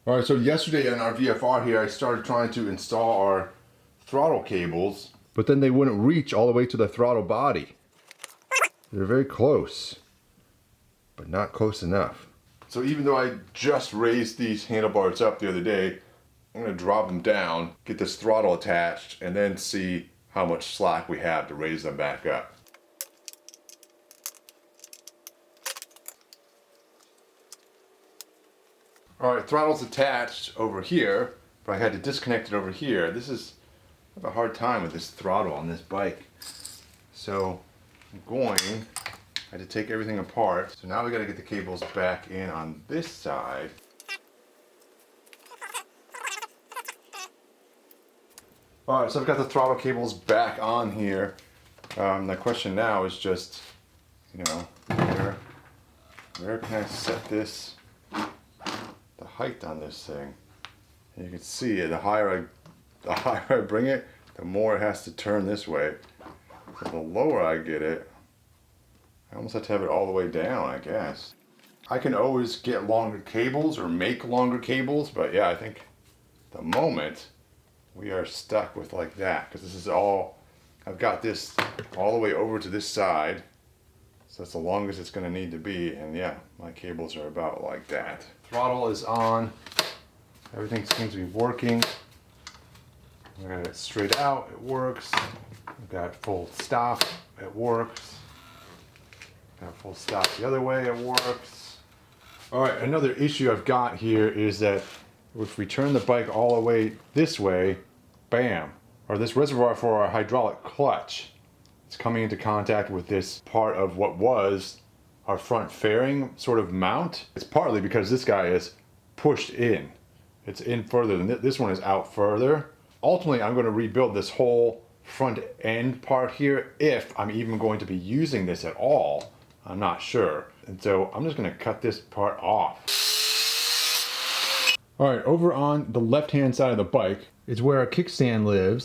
All right, so yesterday on our VFR here, I started trying to install our throttle cables, but then they wouldn't reach all the way to the throttle body. They're very close, but not close enough. So even though I just raised these handlebars up the other day, I'm gonna drop them down, get this throttle attached, and then see how much slack we have to raise them back up. Alright, throttle's attached over here, but I had to disconnect it over here. I have a hard time with this throttle on this bike. So I had to take everything apart. So now we gotta get the cables back in on this side. Alright, so I've got the throttle cables back on here. The question now is just, where can I set this? The height on this thing. And you can see the higher I bring it, the more it has to turn this way. So the lower I get it, I almost have to have it all the way down, I guess. I can always get longer cables or make longer cables, but yeah, I think at the moment we are stuck with like that, because this is all, I've got this all the way over to this side. So that's the longest it's going to need to be, and yeah, my cables are about like that. Throttle is on. Everything seems to be working. I got it straight out, it works. I've got full stop, it works. Got full stop the other way, it works. Alright, another issue I've got here is that if we turn the bike all the way this way, bam, or this reservoir for our hydraulic clutch, it's coming into contact with this part of what was our front fairing sort of mount. It's partly because this guy is pushed in. It's in further than this one is out further. Ultimately, I'm going to rebuild this whole front end part here if I'm even going to be using this at all. I'm not sure. And so I'm just going to cut this part off. All right, over on the left-hand side of the bike is where our kickstand lives.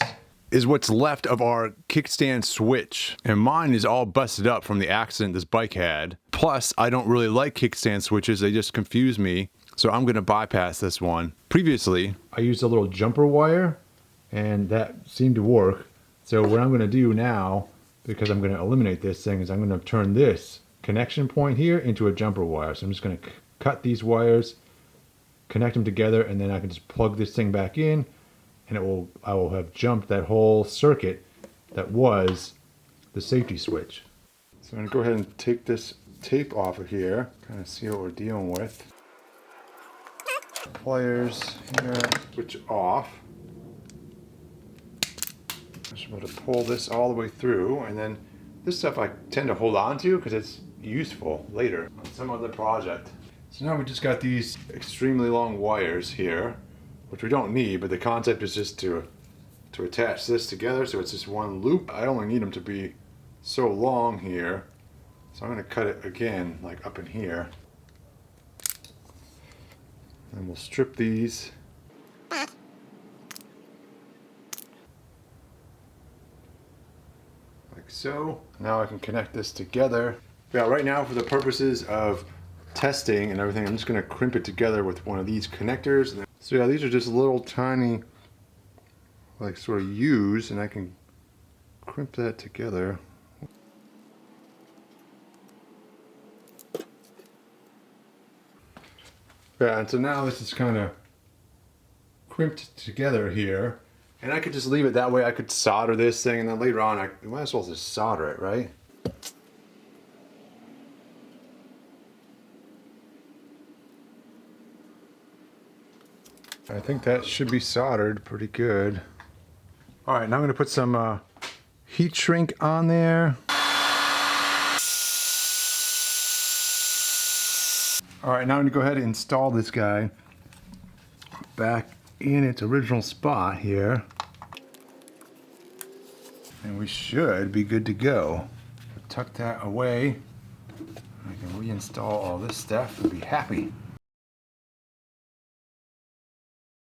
Is what's left of our kickstand switch. And mine is all busted up from the accident this bike had. Plus, I don't really like kickstand switches, they just confuse me. So I'm gonna bypass this one. Previously, I used a little jumper wire and that seemed to work. So what I'm gonna do now, because I'm gonna eliminate this thing, is I'm gonna turn this connection point here into a jumper wire. So I'm just gonna cut these wires, connect them together, and then I can just plug this thing back in, and I will have jumped that whole circuit that was the safety switch. So I'm gonna go ahead and take this tape off of here, kind of see what we're dealing with. Pliers here, switch off. I'm just going to pull this all the way through, and then this stuff I tend to hold on to because it's useful later on some other project. So now we just got these extremely long wires here, which we don't need, but the concept is just to attach this together so it's just one loop. I only need them to be so long here, so I'm going to cut it again like up in here, and we'll strip these like so. Now I can connect this together. Yeah, right now for the purposes of testing and everything, I'm just going to crimp it together with one of these connectors. So yeah, these are just little tiny, like sort of U's, and I can crimp that together. Yeah, and so now this is kind of crimped together here, and I could just leave it that way. I could solder this thing, and then later on I might as well just solder it, right? I think that should be soldered pretty good. All right, now I'm going to put some heat shrink on there. All right, now I'm going to go ahead and install this guy back in its original spot here. And we should be good to go. Tuck that away. I can reinstall all this stuff and be happy.